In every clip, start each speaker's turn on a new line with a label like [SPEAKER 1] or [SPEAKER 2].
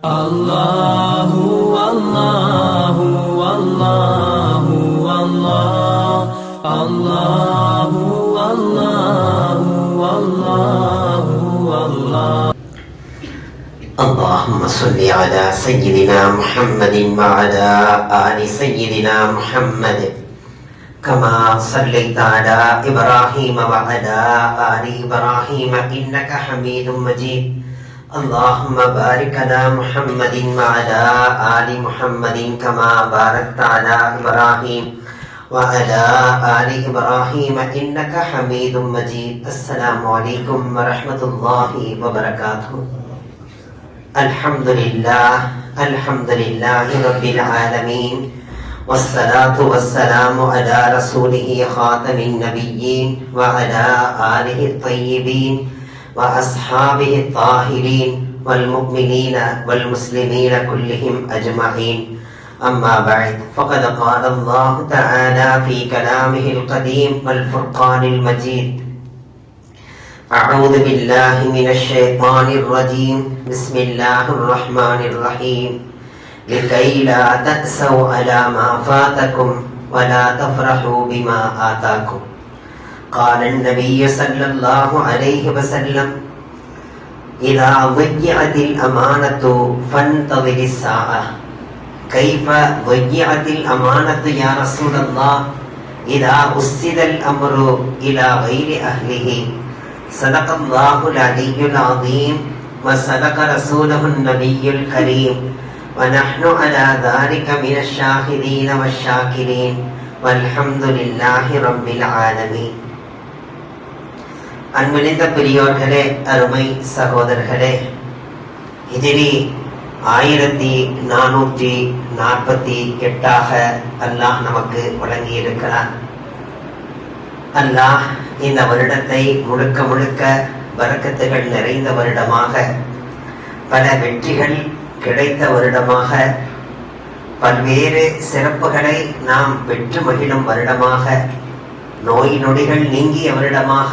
[SPEAKER 1] Allahu Allahu Allahu Allah Allahu Allahu Allahu Allah.
[SPEAKER 2] اللهم صل على سيدنا محمد وعلى آل سيدنا محمد كما صليت على إبراهيم وعلى آل إبراهيم إنك حميد مجيد. اللهم بارك على محمد وعلى آل محمد كما باركت على إبراهيم وعلى آل إبراهيم إنك حميد مجيد. السلام عليكم ورحمة الله وبركاته. الحمد لله رب العالمين، والصلاة والسلام على رسوله خاتم النبيين وعلى آله الطيبين وأصحابه الطاهرين والمؤمنين والمسلمين كلهم أجمعين. أما بعد، فقد قال الله تعالى في كلامه القديم والفرقان المجيد: أعوذ بالله من الشيطان الرجيم، بسم الله الرحمن الرحيم، لكي لا تأسوا على ما فاتكم ولا تفرحوا بما آتاكم. قال النبي صلى الله عليه وسلم: إذا ضيعت الأمانة فانتظر الساعة. كيف ضيعت الأمانة يا رسول الله؟ إذا أسد الأمر إلى غير أهله. صدق الله العلي العظيم وصدق رسوله النبي الكريم، ونحن على ذلك من الشاهدين والشاكرين، والحمد لله رب العالمين. அன்பினிந்த பெரியோர்களே, அருமை சகோதரர்களே, ஹிஜ்ரி 1448 அல்லாஹ் நமக்கு வழங்கி இருக்கிறார். அல்லாஹ் இந்த வருடத்தை முழுக்க முழுக்க பரக்கத்துகள் நிறைந்த வருடமாக, பல வெற்றிகள் கிடைத்த வருடமாக, பல்வேறு சிறப்புகளை நாம் பெற்று மகிழும் வருடமாக, நோய் நொடிகள் நீங்கிய வருடமாக,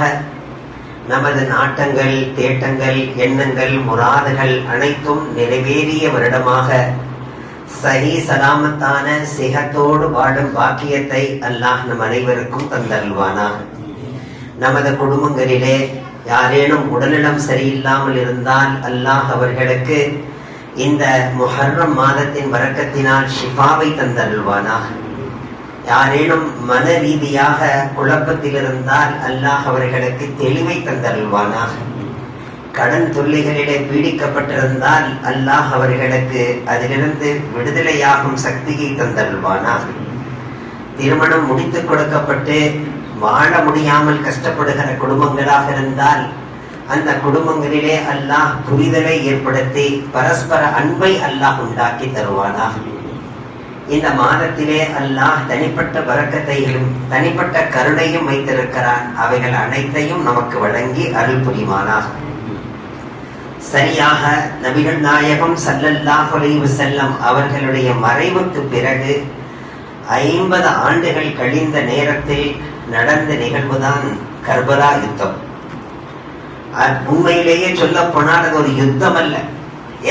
[SPEAKER 2] நமது நாட்டங்கள், தேட்டங்கள், எண்ணங்கள், முராதுகள் அனைத்தும் நிறைவேறிய வருடமாக, சரி சலாமத்தான சிகத்தோடு வாழும் பாக்கியத்தை அல்லாஹ் நம் அனைவருக்கும் தந்தருள்வானாக. நமது குடும்பங்களிலே யாரேனும் உடல்நலம் சரியில்லாமல் இருந்தால் அல்லாஹ் அவர்களுக்கு இந்த முஹர்ரம் மாதத்தின் வரக்கத்தினால் ஷிஃபாவை தந்தருள்வானாக. யாரேனும் மன ரீதியாக குழப்பத்தில் இருந்தால் அல்லாஹ் அவர்களுக்கு தெளிவை தந்தருள்வானாக. கடன் தொல்லைகளிலே பீடிக்கப்பட்டிருந்தால் அல்லாஹ் அவர்களுக்கு அதிலிருந்து விடுதலையாகும் சக்தியை தந்தருள்வானாக. திருமணம் முடித்துக் கொடுக்கப்பட்டு வாழ முடியாமல் கஷ்டப்படுகிற குடும்பங்களாக இருந்தால் அந்த குடும்பங்களிலே அல்லாஹ் புரிதலை ஏற்படுத்தி பரஸ்பர அன்பை அல்லாஹ் உண்டாக்கி தருவானாக. இந்த மாதத்திலே அல்லாஹ் தனிப்பட்ட பரக்கத்தையும் தனிப்பட்ட கருணையும் வைத்திருக்கிறான். அவைகள் அனைத்தையும் நமக்கு வழங்கி அருள் புரிவானாக. சரியாக நபிகள் நாயகம் ஸல்லல்லாஹு அலைஹி வஸல்லம் அவர்களுடைய மறைவுக்கு பிறகு 50 ஆண்டுகள் கழிந்த நேரத்தில் நடந்த நிகழ்வுதான் கர்பலா யுத்தம். உண்மையிலேயே சொல்ல போனால் அது ஒரு யுத்தம் அல்ல.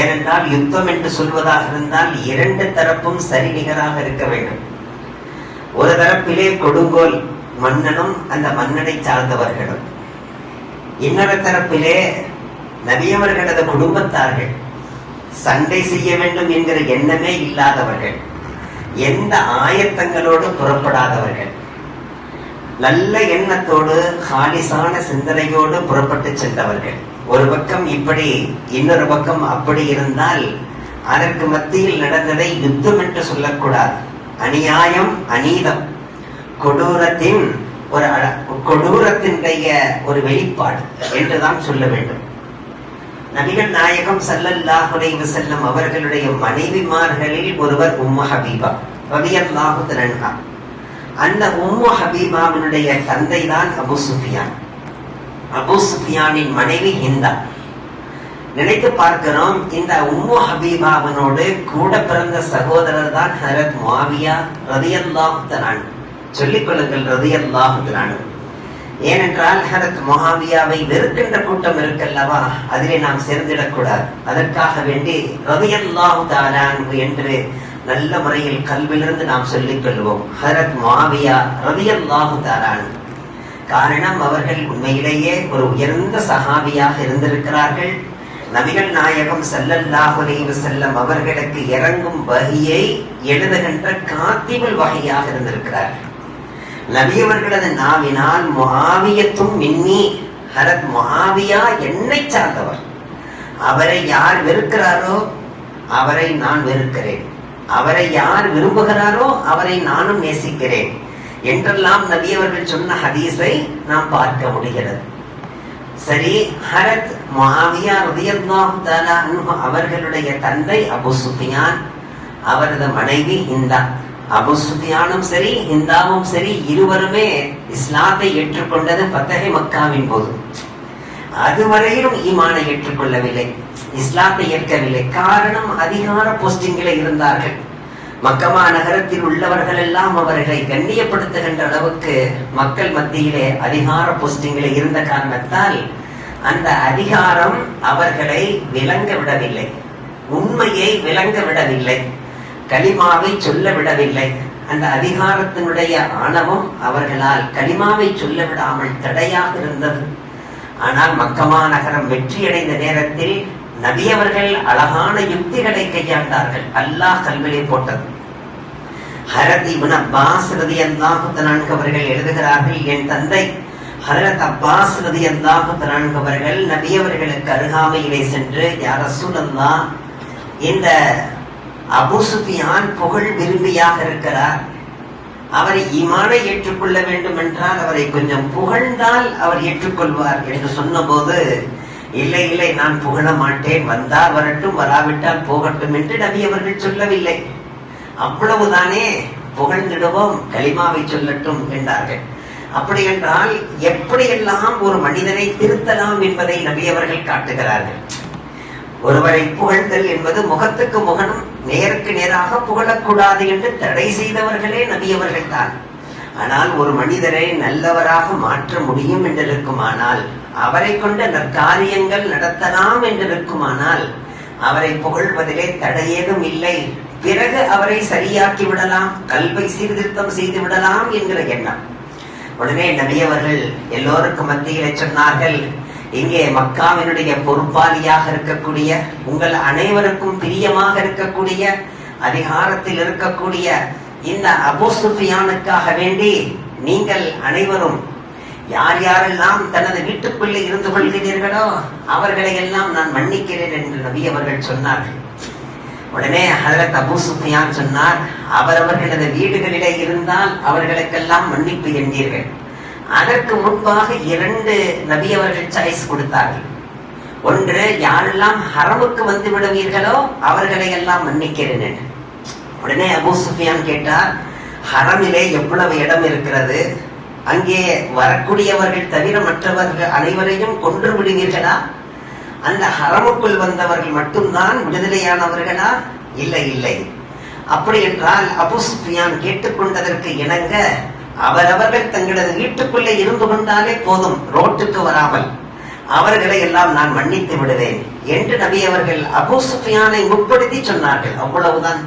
[SPEAKER 2] ஏனென்றால் யுத்தம் என்று சொல்வதாக இருந்தால் 2 தரப்பும் சரிநிகராக இருக்க வேண்டும். ஒரு தரப்பிலே கொடுங்கோல் மன்னனும் அந்த மன்னனை சார்ந்தவர்களும், இன்னொரு தரப்பிலே நபியவர்களது குடும்பத்தார்கள், சண்டை செய்ய வேண்டும் என்கிற எண்ணமே இல்லாதவர்கள், எந்த ஆயத்தங்களோடு புறப்படாதவர்கள், நல்ல எண்ணத்தோடு காலிசான சிந்தனையோடு புறப்பட்டு சென்றவர்கள். ஒரு பக்கம் இப்படி, இன்னொரு பக்கம் அப்படி இருந்தால் அதற்கு மத்தியில் நடந்ததை யுத்தம் என்று சொல்லக்கூடாது. அநியாயம், அநீதம், கொடூரத்தினுடைய ஒரு வெளிப்பாடு என்றுதான் சொல்ல வேண்டும். நபிகள் நாயகம் ஸல்லல்லாஹு அலைஹி வஸல்லம் அவர்களுடைய மனைவிமார்களில் ஒருவர் உம்மு ஹபீபா ரலியல்லாஹு தஆலா. அந்த உம்மு ஹபீபாவினுடைய தந்தை தான் அபூ சுஃபியான். அபூ சுஃபியானின் மனைவி ஹிந்தா. நினைத்து பார்க்கிறோம், இந்த உம்மு ஹபீபாவினோடு கூட பிறந்த சகோதரர் தான் ஹஜ்ரத் முஆவியா ரலியல்லாஹு தஆலா. சொல்லிக் கொள்ளுங்கள், ரலியல்லாஹு தஆலா. ஏனென்றால் ஹதரத் முஆவியாவை வெறுக்கின்ற கூட்டம் இருக்கல்லவா, அதிலே நாம் சேர்ந்திடக்கூடாது. அதற்காக வேண்டி ரலியல்லாஹு தஆலா அன்ஹு என்று நல்ல முறையில் கல்விலிருந்து நாம் சொல்லிக் கொள்வோம். ஹதரத் முஆவியா ரலியல்லாஹு தஆலா அன்ஹு. காரணம், அவர்கள் உண்மையிலேயே ஒரு உயர்ந்த சஹாபியாக இருந்திருக்கிறார்கள். நபிகள் நாயகம் ஸல்லல்லாஹு அலைஹி வஸல்லம் அவர்களுக்கு இறங்கும் வஹியை எழுதுகின்ற காத்திபுல் வஹியாக இருந்திருக்கிறார்கள். நபி அவர்களது நாவினால் முஆவியத்தும் மின்னி, ஹதரத் முஆவியா என்னை சார்ந்தவர், அவரை யார் வெறுக்கிறாரோ அவரை நான் வெறுக்கிறேன், அவரை யார் விரும்புகிறாரோ அவரை நானும் நேசிக்கிறேன் என்றெல்லாம் நபி அவர்கள் சொன்ன ஹதீஸை நாம் பார்க்க முடிகிறது. சரி, ஹதரத் முஆவியா ரலியல்லாஹு தஆலா அன்ஹு அவர்களுடைய தந்தை அபூ சுஃபியான், அவரது மனைவி ஹிந்தா. அபூ சுஃபியானும் சரி ஹிந்தாவும் சரி இருவருமே இஸ்லாத்தை ஏற்றுக்கொண்டது ஃபத்ஹ் மக்காவின் போது. அதுவரையிலும் ஈமானை ஏற்றுக்கொள்ளவில்லை, இஸ்லாத்தை ஏற்கவில்லை. காரணம், அதிகார போஸ்டிங்கில் இருந்தார்கள். மக்கமா நகரத்தில் உள்ளவர்கள் எல்லாம் அவர்களை கண்ணியப்படுத்துகின்ற அளவுக்கு மக்கள் மத்தியிலே அதிகார போஸ்டிங்கில் இருந்த காரணத்தால் அந்த அதிகாரம் அவர்களை விளங்க விடவில்லை, உண்மையை விளங்க விடவில்லை, கலிமாவை சொல்ல விடவில்லை. அந்த அதிகாரத்தினுடைய ஆணவம் அவர்களால் கலிமாவை சொல்ல விடாமல் தடையாக இருந்தது. ஆனால் மக்கமா நகரம் வெற்றியடைந்த நேரத்தில் நபி அவர்கள் அழகான யுக்திகளை கையாண்டார்கள். அல்லாஹ் கல்வியை போட்டது. ஹதரத் இப்னு அப்பாஸ் ரலியல்லாஹு தஆலா அன்ஹு அவர்கள் எழுதுகிறார்கள், என் தந்தை ஹதரத் அப்பாஸ் ரலியல்லாஹு தஆலா அன்ஹு அவர்கள் நபி அவர்களுக்கு அருகாமையிலே சென்று, யா ரசூலல்லாஹ், இந்த அபூ சுஃபியான் புகழ் விரும்பியாக இருக்கிறார், அவரை ஈமானை ஏற்றுக்கொள்ள வேண்டும் என்றால் அவரை கொஞ்சம் புகழ்ந்தால் அவர் ஏற்றுக்கொள்வார் என்று சொன்ன போது, இல்லை இல்லை, நான் புகழ மாட்டேன், வந்தால் வரட்டும், வராவிட்டால் போகட்டும் என்று நபி அவர்கள் சொல்லவில்லை. அவ்வளவுதானே, புகழ்ந்திடுவோம், கலிமாவை சொல்லட்டும் என்றார்கள். அப்படி என்றால் எப்படியெல்லாம் ஒரு மனிதனை திருத்தலாம் என்பதை நபி அவர்கள் காட்டுகிறார்கள். ஒருவரை புகழ்தல் என்பது முகத்துக்கு முகனும் நேருக்கு நேராக புகழக்கூடாது என்று தடை செய்தவர்களே நபி அவர்கள் தான். ஆனால் ஒரு மனிதரை நல்லவராக மாற்ற முடியும் என்றிருக்குமானால், அவரை கொண்ட நற்காரியங்கள் நடத்தலாம் என்றிருக்குமானால் அவரை புகழ்வதிலே தடையேதும் இல்லை. பிறகு அவரை சரியாக்கி விடலாம், கல்வை சீர்திருத்தம் செய்து விடலாம் என்கிற எண்ணம். உடனே நபி அவர்கள் எல்லோருக்கும் மத்தியிலே சொன்னார்கள், இங்கே மக்காவினுடைய பொறுப்பாளியாக இருக்கக்கூடிய, உங்கள் அனைவருக்கும் பிரியமாக இருக்கக்கூடிய, அதிகாரத்தில் இருக்கக்கூடிய இந்த அபூ சுஃபியானுக்காக வேண்டி நீங்கள் அனைவரும் யார் யாரெல்லாம் தனது வீட்டுக்குள்ளே இருந்து கொள்கிறீர்களோ அவர்களை எல்லாம் நான் மன்னிக்கிறேன் என்று நபி அவர்கள் சொன்னார்கள். உடனே ஹதரத் அபூ சுஃபியான் சொன்னார், அவரவர்களது வீடுகளிலே இருந்தால் அவர்களுக்கெல்லாம் மன்னிப்பு என்றீர்கள். அதற்கு முன்பாக 2 நபி அவர்கள் சாய்ஸ் கொடுத்தார்கள். ஒன்று, யாரெல்லாம் ஹரமுக்கு வந்து விடுவீர்களோ அவர்களை எல்லாம் மன்னிக்கிறேன் என்று. உடனே அபூ சுஃபியான் கேட்டார், ஹரமிலே எவ்வளவு இடம் இருக்கிறது, அங்கே வரக்கூடியவர்கள் தவிர மற்றவர்கள் அனைவரையும் கொன்று விடுவீர்களா? அந்த ஹரமுக்குள் வந்தவர்கள் மட்டும்தான் விடுதலையானவர்களா? இல்லை இல்லை. அப்படி என்றால் அபூ சுஃபியான் கேட்டுக்கொண்டதற்கு இணங்க, அவரவர்கள் தங்களது வீட்டுக்குள்ளே இருந்து கொண்டாலே போதும், ரோட்டுக்கு வராமல், அவர்களை எல்லாம் நான் மன்னித்து விடுவேன் என்று நபி அவர்கள் அபூ சுஃபியானை முற்படுத்தி சொன்னார்கள். அவ்வளவுதான்.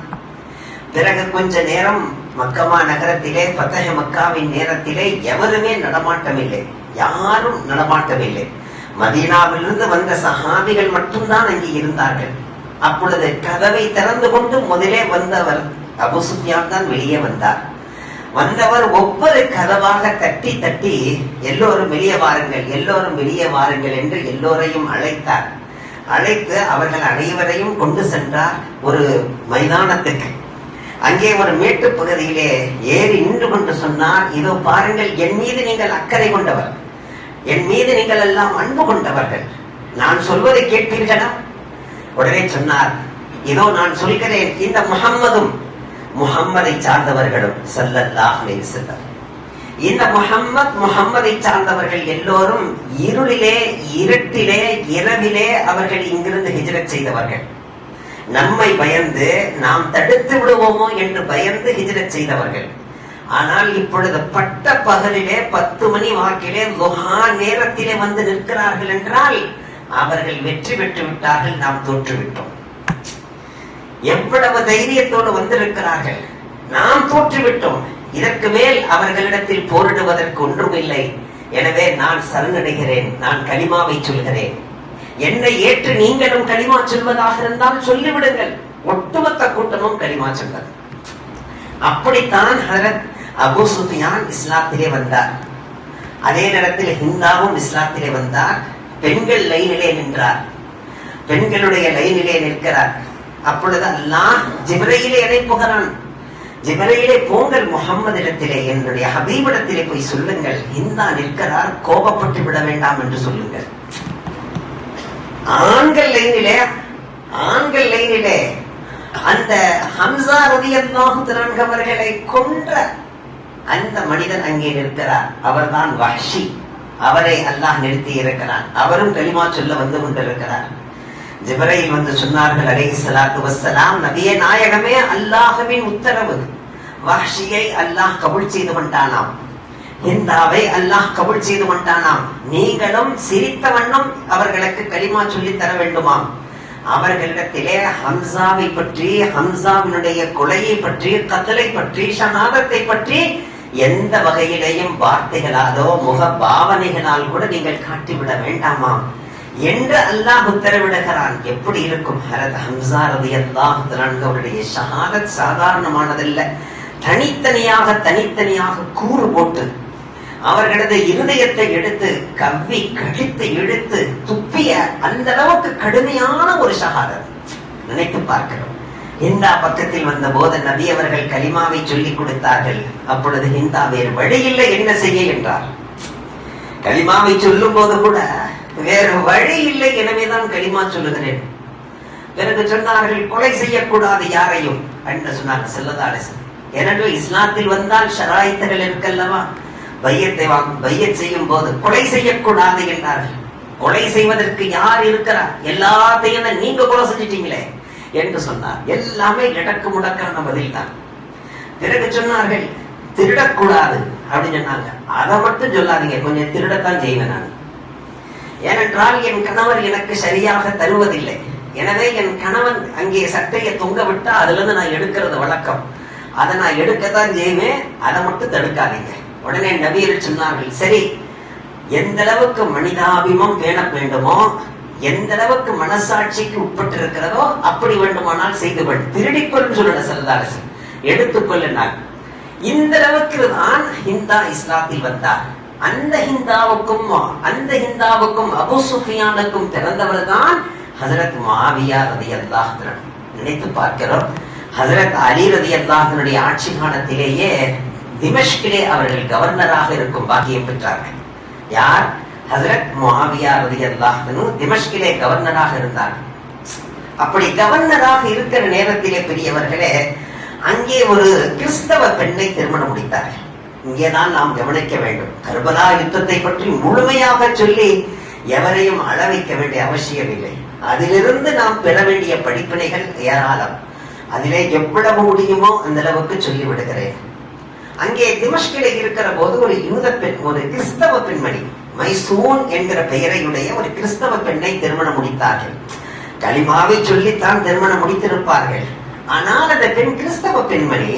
[SPEAKER 2] பிறகு கொஞ்ச நேரம் மக்கமா நகரத்திலே, ஃபத்ஹ் மக்காவின் நேரத்திலே எவருமே நடமாட்டமில்லை, யாரும் நடமாட்டமில்லை. மதீனாவிலிருந்து வந்த சஹாபிகள் மட்டும்தான் அங்கே இருந்தார்கள். அப்பொழுது கதவை திறந்து கொண்டு முதலே வந்தவர் அபூ சுஃபியான் தான் வெளியே வந்தார். வந்தவர் ஒவ்வொரு கதவாக தட்டி தட்டி, எல்லோரும் வெளியே வாருங்கள், எல்லோரும் வெளியே வாருங்கள் என்று எல்லோரையும் அழைத்தார். அழைத்து அவர்கள் அனைவரையும் கொண்டு சென்றார் ஒரு மைதானத்துக்கு. அங்கே ஒரு மேட்டு பகுதியிலே ஏறி நின்று கொண்டு சொன்னார், இதோ பாருங்கள், என் மீது நீங்கள் அக்கறை கொண்டவர், என் மீது நீங்கள் எல்லாம் அன்பு கொண்டவர்கள், நான் சொல்வதை கேட்பீர்களா? உடனே சொன்னார், இதோ நான் சொல்கிறேன், இந்த முஹம்மதை சார்ந்தவர்களும் ஸல்லல்லாஹு அலைஹி வஸல்லம், இந்த முஹம்மதை சார்ந்தவர்கள் எல்லோரும் இருளிலே, இருட்டிலே, இரவிலே அவர்கள் இங்கிருந்து ஹிஜ்ரத் செய்தவர்கள். நம்மை பயந்து நாம் தடுத்து விடுவோமோ என்று பயந்து ஹிஜ்ரத் செய்தவர்கள். ஆனால் இப்பொழுது பட்ட பகலிலே 10 மணி வாக்கிலே துஹா நேரத்திலே வந்து நிற்கிறார்கள் என்றால் அவர்கள் வெற்றி பெற்று விட்டார்கள், நாம் தோற்றுவிட்டோம். எவ்வளவு தைரியத்தோடு வந்திருக்கிறார்கள், நாம் தோற்றுவிட்டோம். இதற்கு மேல் அவர்களிடத்தில் போரிடுவதற்கு ஒன்றுமில்லை. எனவே நான் சரணடைகிறேன், நான் கலிமாவை சொல்கிறேன். என்னை ஏற்று நீங்களும் கலிமா சொல்வதாக இருந்தால் சொல்லிவிடுங்கள். ஒட்டுமொத்த கூட்டமும் கலிமா சொன்னது. அப்படித்தான் ஹஜரத் அபூ சுஃபியான் இஸ்லாத்திலே வந்தார். அதே நேரத்தில் ஹிந்தாவும் இஸ்லாத்திலே வந்தார். பெண்கள் லைனிலே நின்றார், பெண்களுடைய லைனிலே நிற்கிறார். அப்பொழுது அல்லாஹ் ஜிப்ரீலை அனுப்புகிறான். ஜிப்ரீலே, போங்கள் முஹம்மதிடத்திலே, என்னுடைய ஹபீபிடத்திலே போய் சொல்லுங்கள், ஹிந்தா நிற்கிறார், கோபப்பட்டு விட வேண்டாம் என்று சொல்லுங்கள். ஆண்கள் லைனிலே அந்த ஹம்சா ரலியல்லாஹு தஆலா அவர்களை கொன்ற அந்த மனிதன் அங்கே நிற்கிறார். அவர்தான் வஹ்ஷி. அவரை அல்லாஹ் நிறுத்தி இருக்கிறான். அவரும் கலிமா சொல்ல வந்து கொண்டிருக்கிறார். ஜிப்ரீல் வந்து சொன்னார்கள் அலைஹிஸ்ஸலாத்து வஸ்ஸலாம், நபியே நாயகமே, அல்லாஹ்வின் உத்தரவு, வஹ்ஷியை அல்லாஹ் கபூல் செய்து கொண்டானாம், ஹிந்தாவை அல்லாஹ் கபூல் செய்து கொண்டானாம். நீங்களும் சிரித்த வண்ணம் அவர்களுக்கு கலிமா சொல்லி தர வேண்டுமாம். அவர்களிடத்திலே ஹம்சாவை பற்றி, ஹம்சாவினுடைய கொலையை பற்றி, கத்லை பற்றி, ஷஹாதத்தை பற்றி எந்த வகையிலேயும் வார்த்தைகளாலோ முக பாவனைகளால் கூட நீங்கள் காட்டிவிட வேண்டாமாம் என்று அல்லாஹ் உத்தரவிடுகிறான். எப்படி இருக்கும்? ஹஜரத் ஹம்சா ரலியல்லாஹு தஆலா அவருடைய ஷஹாதத் சாதாரணமானதல்ல. தனித்தனியாக கூறு போட்டு அவர்களது இருதயத்தை எடுத்து கவ்வி கழித்து இழுத்து துப்பிய அந்த அளவுக்கு கடுமையான ஒரு ஷஹாதத். நினைத்து பார்க்கிறோம். ஹிந்தா பக்கத்தில் வந்த போது நபி அவர்கள் கலிமாவை சொல்லிக் கொடுத்தார்கள். அப்பொழுது ஹிந்தா, வேறு வழி இல்லை, என்ன செய்ய என்றார். கலிமாவை சொல்லும் போது கூட வேறு வழி இல்லை, எனவேதான் கலிமா சொல்லுகிறேன். பிறகு சொன்னார்கள், கொலை செய்யக்கூடாது யாரையும் என்று சொன்னார்கள் ஸல்லல்லாஹு அலைஹி வஸல்லம். எனவே இஸ்லாத்தில் வந்தால் ஷராயித்துகள் இருக்கல்லவா, பையத் செய்யும் போது கொலை செய்யக்கூடாது என்றார்கள். கொலை செய்வதற்கு யார் இருக்கிறார்? எல்லாத்தையும் நீங்க கொலை செஞ்சிட்டீங்களே என்று சொன்னார். எல்லாமே இடக்கு முடக்கான பதில் தான். பிறகு சொன்னார்கள், திருடக்கூடாது அப்படின்னு சொன்னாங்க. அதை மட்டும் சொல்லாதீங்க, கொஞ்சம் திருடத்தான் செய்வேன் நான். ஏனென்றால் என் கணவர் எனக்கு சரியாக தருவதில்லை. எனவே என் கணவன் அங்கே சட்டையை தொங்க விட்டா அதுல இருந்து நான் எடுக்கிறது வழக்கம். அதை நான் எடுக்கத்தான் செய்வேன், அதை மட்டும் தடுக்காதீங்க. உடனே நபியர் சொன்னார்கள், சரி, எந்த அளவுக்கு மனிதாபிமம் பேண வேண்டுமோ, எந்த அளவுக்கு மனசாட்சிக்கு உட்பட்டு இருக்கிறதோ அப்படி வேண்டுமானால் செய்து கொள். திருடிக்கொள் சொல்ல செல்லாத, எடுத்துக்கொள்ளினார். இந்த அளவுக்கு தான் ஹிந்தா இஸ்லாத்தில் வந்தார். அந்த ஹிந்தாவுக்கும் அபூ சுஃபியானுக்கும் பிறந்தவர் தான் ஹஜரத் முஆவியா ரலியல்லாஹு அன்ஹு. நினைத்து பார்க்கிறோம். ஹஜரத் அலி ரலியல்லாஹு அன்ஹுடைய ஆட்சி காலத்திலேயே திமஷ்கிலே அவர்கள் கவர்னராக இருக்கும் பாக்கியம் பெற்றார்கள். யார்? ஹஜரத் முஆவியா ரலியல்லாஹு அன்ஹு திமஷ்கிலே கவர்னராக இருந்தார்கள். அப்படி கவர்னராக இருக்கிற நேரத்திலே பெரியவர்களே, அங்கே ஒரு கிறிஸ்தவ பெண்ணை திருமணம் முடித்தார்கள். இங்கேதான் நாம் கவனிக்க வேண்டும். கர்பலா யுத்தத்தை பற்றி முழுமையாக சொல்லி எவரையும் அள வைக்க வேண்டிய அவசியம் இல்லை. அதிலிருந்து நாம் பெற வேண்டிய படிப்பினைகள் ஏராளம். அதிலே எவ்வளவு முடியுமோ அந்த அளவுக்கு சொல்லி விடுகிறேன். அங்கே திமஷ்கிலே இருக்கிற போது ஒரு யூத பெண், ஒரு கிறிஸ்தவ பெண்மணி, மைசூன் என்கிற பெயரையுடைய ஒரு கிறிஸ்தவ பெண்ணை திருமணம் முடித்தார்கள். கலிமாவை சொல்லித்தான் திருமணம் முடித்திருப்பார்கள். ஆனால் அந்த பெண் கிறிஸ்தவ பெண்மணி,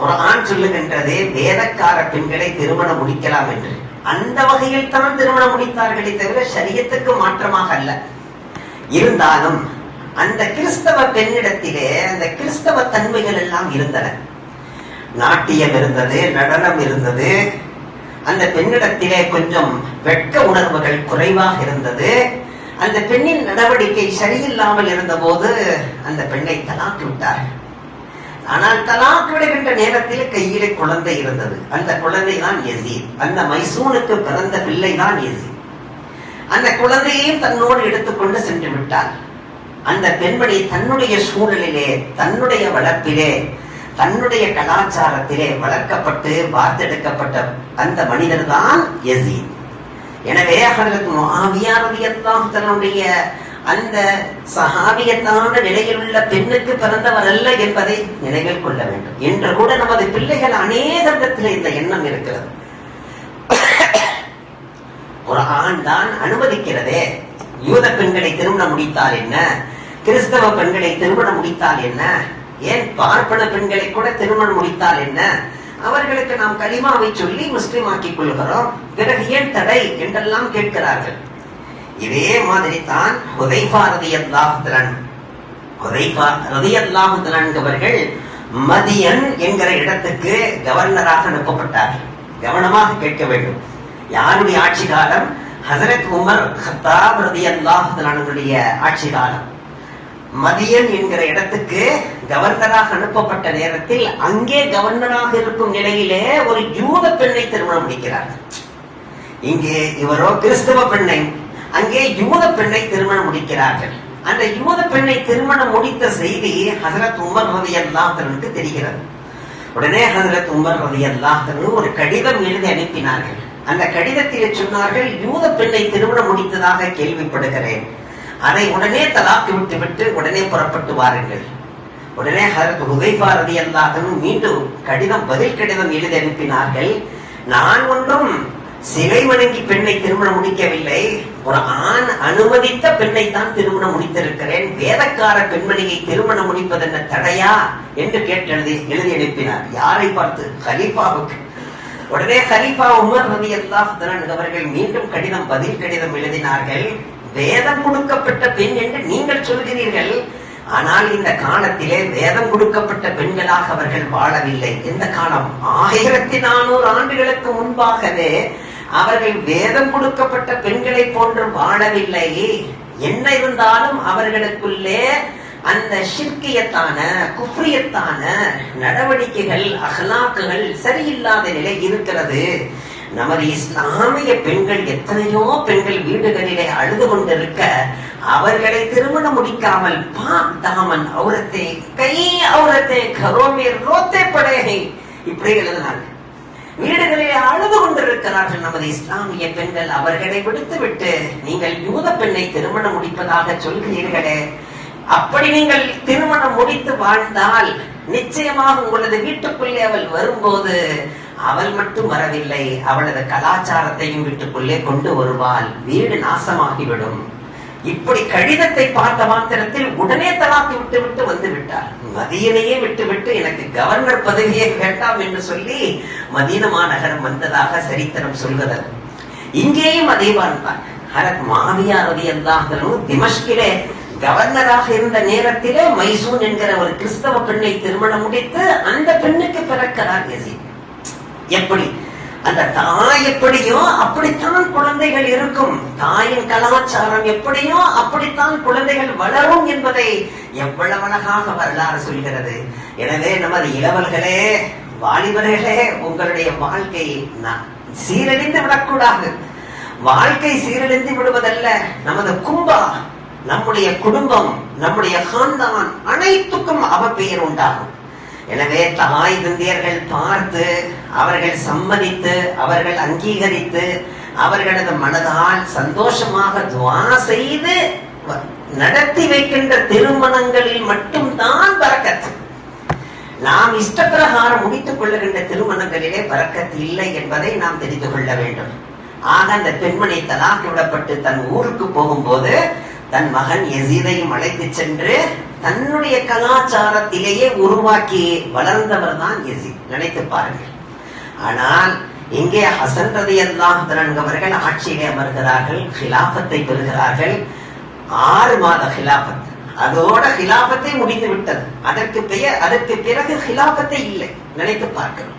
[SPEAKER 2] குர்ஆன் சொல்லுகின்றதே வேதக்கார பெண்களை திருமணம் முடிக்கலாம் என்று. அந்த வகையில் தான் திருமணம் முடித்தார்களே தவிர ஷரியத்துக்கு மாற்றமாக அல்ல. இருந்தாலும் அந்த கிறிஸ்தவ பெண்ணிடத்திலே அந்த கிறிஸ்தவ தன்மைகள் எல்லாம் இருந்தன. நாட்டியம் இருந்தது, நடனம் இருந்தது. அந்த பெண்ணிடத்திலே கொஞ்சம் வெட்க உணர்வுகள் குறைவாக இருந்தது. அந்த பெண்ணின் நடவடிக்கை சரியில்லாமல் இருந்த போது அந்த பெண்ணை தலாக்கு விட்டார்கள். ஆனால் தலாக்கு விடுகின்ற நேரத்தில் கையிலே குழந்தை இருந்தது. அந்த குழந்தை தான் யசீத். அந்த மைசூனுக்கு பிறந்த பிள்ளை தான் யசீத். அந்த குழந்தையையும் தன்னோடு எடுத்துக்கொண்டு சென்று விட்டார். அந்த பெண்மணி தன்னுடைய சூழலிலே, தன்னுடைய வளர்ப்பிலே, தன்னுடைய கலாச்சாரத்திலே வளர்க்கப்பட்டு வார்த்தெடுக்கப்பட்ட அந்த மனிதர் தான் யசீத். எனவே ஹஜரத் முஆவியா ரலியல்லாஹு தஆலாவுடைய அந்த சஹாபியத்தான நிலையில் உள்ள பெண்ணுக்கு பிறந்தவர் அல்ல என்பதை நினைவில் கொள்ள வேண்டும். என்று கூட நமது பிள்ளைகள் அநேகத்தில் இந்த எண்ணம் இருக்கிறது. குர்ஆன் தான் அனுமதிக்கிறதே. யூத பெண்களை திருமணம் முடித்தால் என்ன, கிறிஸ்தவ பெண்களை திருமணம் முடித்தால் என்ன, ஏன் பார்ப்பன பெண்களை கூட திருமணம் முடித்தால் என்ன, அவர்களுக்கு நாம் கலிமாவை சொல்லி முஸ்லிம் ஆக்கிக் கொள்கிறோம், பிறகு ஏன் தடை என்றெல்லாம் கேட்கிறார்கள். இதே மாதிரி தான் ஹுதைஃபா ரலியல்லாஹு அன்ஹு அவர்கள் மதியன் என்கிற இடத்துக்கு கவர்னராக அனுப்பப்பட்டார்கள். கவனமாக கேட்க வேண்டும். யாருடைய ஆட்சி காலம்? ஹஸரத் உமர் கத்தாப் ரலியல்லாஹு அன்ஹுடைய ஆட்சி காலம். மதியன் என்கிற இடத்துக்கு கவர்னராக அனுப்பப்பட்ட நேரத்தில் அங்கே கவர்னராக இருக்கும் நிலையிலே ஒரு யூத பெண்ணை திருமணம் முடிக்கிறார். இங்கே இவரோ கிறிஸ்தவ பெண்ணை, அங்கே யூத பெண்ணை திருமணம் முடிக்கிறார்கள். அந்த யூத பெண்ணை திருமணம் முடித்த செய்தி ஹஸரத் உமர் ரலியல்லாஹு அன்ஹுக்கு தெரிகிறது. உடனே ஹஸரத் உமர் ரலியல்லாஹு அன்ஹு ஒரு கடிதம் எழுதி அனுப்பினார்கள். அந்த கடிதத்திலே சொன்னார்கள், யூத பெண்ணை திருமணம் முடித்ததாக கேள்விப்படுகிறேன், அதை உடனே தலாக்கு விட்டு உடனே புறப்பட்டு வாருங்கள். உடனே ஹஸரத் ஹுதைஃபா ரலியல்லாஹு அன்ஹு மீண்டும் பதில் கடிதம் எழுதி அனுப்பினார்கள். நான் ஒன்றும் சிலை வணங்கி பெண்ணை திருமணம் முடிக்கவில்லை, ஒரு ஆண் அனுமதித்த பெண்ணை தான் திருமணம் முடித்திருக்கிறேன், வேதக்கார பெண்மணியை திருமணம் முடிப்பது என்ன தடையா என்று கேட்டு எழுதி அனுப்பினார். யாரை பார்த்து? கலீஃபாவுக்கு. உடனே கலீஃபா உமர் ரலியல்லாஹு அன்ஹு அவர்கள் மீண்டும் பதில் கடிதம் எழுதினார்கள். வேதம் கொடுக்கப்பட்ட பெண் என்று நீங்கள் சொல்கிறீர்கள், ஆனால் இந்த காலத்திலே வேதம் கொடுக்கப்பட்ட பெண்களாக அவர்கள் வாழவில்லை. எந்த காலம்? 1400 ஆண்டுகளுக்கு முன்பாகவே அவர்கள் வேதம் கொடுக்கப்பட்ட பெண்களை போன்று வாழவில்லை. என்ன இருந்தாலும் அவர்களுக்குள்ளே அந்த ஷிர்கியத்தான குஃப்ரியத்தான நடவடிக்கைகள், அஹ்லாக்குகள் சரியில்லாத நிலை இருக்கிறது. நமது இஸ்லாமிய பெண்கள், எத்தனையோ பெண்கள் வீடுகளிலே அழுது கொண்டிருக்க, அவர்களை திருமணம் முடிக்காமல் தாமன் அவுரத்தை கை அவுரத்தை கரோமே ரோத்தே படே இப்படி எழுதினாங்க. வீடுகளிலே அழுது கொண்டிருக்கிறார்கள் நமது இஸ்லாமிய பெண்கள். அவர்களை விடுத்துவிட்டு நீங்கள் யூத பெண்ணை திருமணம் முடிப்பதாக சொல்கிறீர்களே, அப்படி நீங்கள் திருமணம் முடித்து வாழ்ந்தால் நிச்சயமாக உங்களது வீட்டுக்குள்ளே அவள் வரும்போது அவள் மட்டும் வரவில்லை, அவளது கலாச்சாரத்தையும் வீட்டுக்குள்ளே கொண்டு வருவாள், வீடு நாசமாகிவிடும். இப்படி கடிதத்தை பார்த்த மாத்திரத்தில் உடனே தலாக்கு விட்டு வந்து விட்டார். மதீனையே விட்டு எனக்கு கவர்னர் பதவியே வேண்டாம் என்று சொல்லி மதீனா மாநகரம் வந்ததாக சரித்திரம் சொல்கிறது. இங்கேயும் அதே வாழ்ந்தான். ஹரத் மாவியா ரலியல்லாஹு அன்ஹு திமஷ்கிலே கவர்னராக இருந்த நேரத்திலே மைசூன் என்கிற ஒரு கிறிஸ்தவ பெண்ணை திருமணம் முடித்து அந்த பெண்ணுக்கு பிறக்கிறார் யசீத். எப்படி அந்த தாய் எப்படியோ அப்படித்தான் குழந்தைகள் இருக்கும், தாயின் கலாச்சாரம் எப்படியோ அப்படித்தான் குழந்தைகள் வளரும் என்பதை எவ்வளவு அழகாக வரலாறு சொல்கிறது. எனவே நமது இளவல்களே, வாலிபர்களே, உங்களுடைய வாழ்க்கை சீரழிந்து விடக்கூடாது. வாழ்க்கை சீரழிந்து விடுவதல்ல, நமது கும்பா, நம்முடைய குடும்பம், நம்முடைய காந்தான் அனைத்துக்கும் அவப்பெயர் உண்டாகும். எனவே தாய் தந்தையர்கள் பார்த்து, அவர்கள் சம்மதித்து, அவர்கள் அங்கீகரித்து, அவர்களது மனதால் சந்தோஷமாக துஆ செய்து நடத்தி வைக்கின்ற திருமணங்களில் மட்டும்தான் பரக்கத். நாம் இஷ்டப்பிரகாரம் முடித்துக் கொள்ளுகின்ற திருமணங்களிலே பரக்கத் இல்லை என்பதை நாம் தெரிந்து கொள்ள வேண்டும். ஆக அந்த பெண்மணி தலாக் விடப்பட்டு தன் ஊருக்கு போகும்போது தன் மகன் யசீதையும் அழைத்து சென்று தன்னுடைய கலாச்சாரத்திலேயே உருவாக்கி வளர்ந்தவர் தான் யசீத். நினைத்து பாருங்கள். ஆனால் இங்கே ஹசன் ரலியல்லாஹு அன்ஹு அவர்கள் ஆட்சியிலே அமர்கிறார்கள், ஹிலாஃபத்தை பெறுகிறார்கள். 6 மாத ஹிலாஃபத், அதோட ஹிலாஃபத்தை முடித்து விட்டது. அதற்கு பிறகு ஹிலாஃபத்தை இல்லை. நினைத்து பார்க்கிறோம்.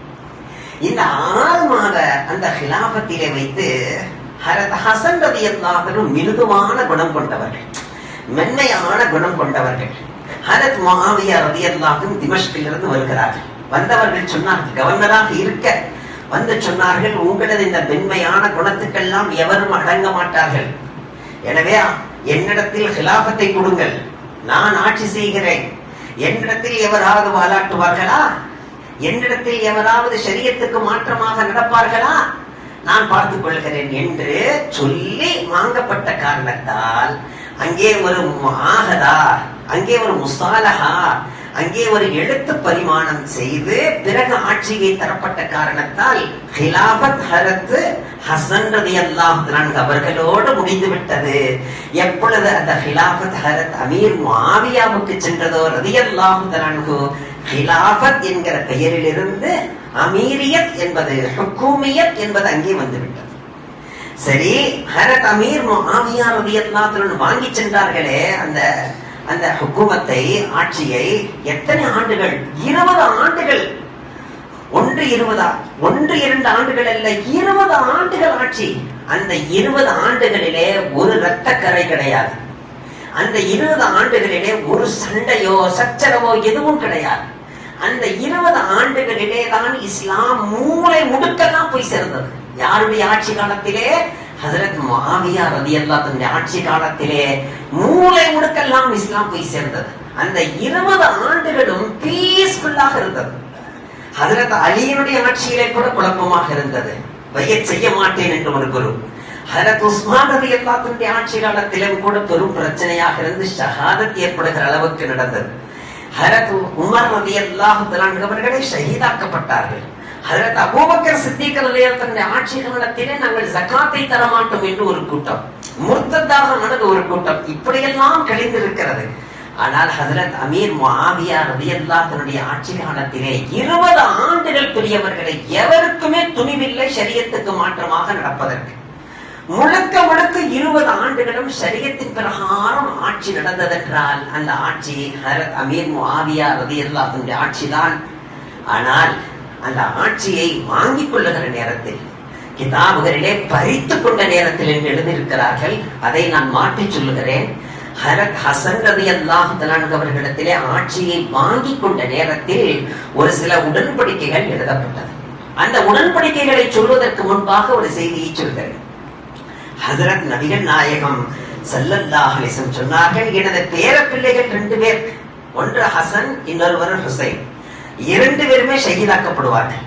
[SPEAKER 2] இந்த 6 மாத அந்த ஹிலாஃபத்திலே வைத்து ஹசன் ரலியல்லாஹு அன்ஹு மிருதுவான குணம் கொண்டவர்கள், மென்மையான குணம் கொண்டவர்கள். ஹரத் முஆவியா ரலியல்லாஹு அன்ஹு திமஷ்கிலிருந்து வருகிறார்கள். வந்தவர்கள் சொன்னார்கள், கவர்னராக இருக்க வந்து சொன்னார்கள், உங்களது இந்த மென்மையான குணத்துக்கெல்லாம் எவரும் அடங்க மாட்டார்கள். எனவே என்னிடத்தில் ஹிலாஃபத்தை கொடுங்கள், நான் ஆட்சி செய்கிறேன். என்னிடத்தில் எவராவது வாலாட்டுவார்களா? என்னிடத்தில் எவராவது ஷரியத்துக்கு மாற்றமாக நடப்பார்களா? நான் பார்த்துக் கொள்கிறேன் என்று சொல்லி வாங்கப்பட்ட காரணத்தால் அங்கே ஒரு முஆஹதா, அங்கே ஒரு முசாலஹா, அங்கே ஒரு எழுத்து பரிமாணம் செய்து பிறகு ஆட்சியை தரப்பட்ட காரணத்தால் ஹிலாபத் ஹரத் ஹசன் ரலியல்லாஹு அன்ஹு அவர்களோடு முடிந்து விட்டது. எப்பொழுது அந்த ஹிலாபத் ஹரத் அமீர் முஆவியாவுக்கு சென்றதோ ரலியல்லாஹு அன்ஹு, ஹிலாபத் என்கிற பெயரிலிருந்து அமீரியத் என்பது, ஹுக்கூமியத் என்பது அங்கே வந்துவிட்டது. சரி, ஹரத் அமீர் முஆவியா ரலியல்லாஹு அன்ஹு வாங்கி சென்றார்களே அந்த ஹுக்குமத்தை, ஆட்சியை. எத்தனை ஆண்டுகள்? 20 ஆண்டுகள். 1-2 ஆண்டுகள் அல்ல, 20 ஆண்டுகள் ஆட்சி. அந்த 20 ஆண்டுகளிலே ஒரு இரத்த கரை கிடையாது. அந்த 20 ஆண்டுகளிலே ஒரு சண்டையோ சச்சரவோ எதுவும் கிடையாது. அந்த 20 ஆண்டுகளிலே தான் இஸ்லாம் மூளை முடுக்கெல்லாம் போய் சேர்ந்தது. யாருடைய ஆட்சி காலத்திலே? ஹஜரத் முஆவியா ரலியல்லாஹு அன்ஹு ஆட்சி காலத்திலே மூளை முடுக்கெல்லாம் இஸ்லாம் போய் சேர்ந்தது. அந்த 20 ஆண்டுகளும் பீஸ்ஃபுல்லாக இருந்தது. ஹஜரத் அலியினுடைய ஆட்சியிலே கூட குழப்பமாக இருந்தது. பையத் செய்ய மாட்டேன் என்று ஒரு குரு. ஹஜரத் உஸ்மான் ரலியல்லாஹு அன்ஹு ஆட்சி காலத்திலும் கூட பெரும் பிரச்சனையாக இருந்து ஷஹாதத் ஏற்படுகிற அளவுக்கு நடந்தது. ஹஜரத் உமர் ரலியல்லாஹு அன்ஹு அவர்களே ஷஹீதாக்கப்பட்டார்கள். ஹஜரத் அபூபக்கர் சித்திக் ரலியல்லாஹு அன்ஹு ஆட்சி காலத்திலே நாங்கள் ஜகாத்தை தர மாட்டோம் என்று ஒரு கூட்டம், முர்த்ததாக நடந்த ஒரு கூட்டம், இப்படியெல்லாம் கழிந்திருக்கிறது. ஆனால் ஹஜரத் அமீர் முஆவியா ரலியல்லாஹு அன்ஹு ஆட்சி காலத்திலே 20 ஆண்டுகள் பெரியவர்களை எவருக்குமே துணிவில்லை ஷரியத்துக்கு மாற்றமாக நடப்பதற்கு. முழுக்க 20 ஆண்டுகளும் ஷரியத்தின் பிரகாரம் ஆட்சி நடந்ததென்றால் அந்த ஆட்சி ஹஜரத் அமீர் முஆவியா ரலியல்லாஹு அன்ஹு ஆட்சிதான். ஆனால் அந்த ஆட்சியை வாங்கிக் கொள்ளுகிற நேரத்தில், கிதாபுகளிலே பறித்துக் கொண்ட நேரத்தில் என்று எழுதியிருக்கிறார்கள். அதை நான் மாற்றி சொல்லுகிறேன். ஹஜரத் ஹசன் ரலியல்லாஹு அன்ஹு அவர்களிடத்திலே ஆட்சியை வாங்கிக் கொண்ட நேரத்தில் ஒரு சில உடன்படிக்கைகள் எழுதப்பட்டது. அந்த உடன்படிக்கைகளை சொல்வதற்கு முன்பாக ஒரு செய்தியை சொல்கிறேன். ஹஜரத் நபிகள் நாயகம் ஸல்லல்லாஹு அலைஹி வஸல்லம் சொன்னார்கள், எனது பேர பிள்ளைகள் 2 பேர், ஒன்று ஹசன், இன்னொருவர் ஹுசைன், 2 பேருமே ஷஹீதாக்கப்படுவார்கள்.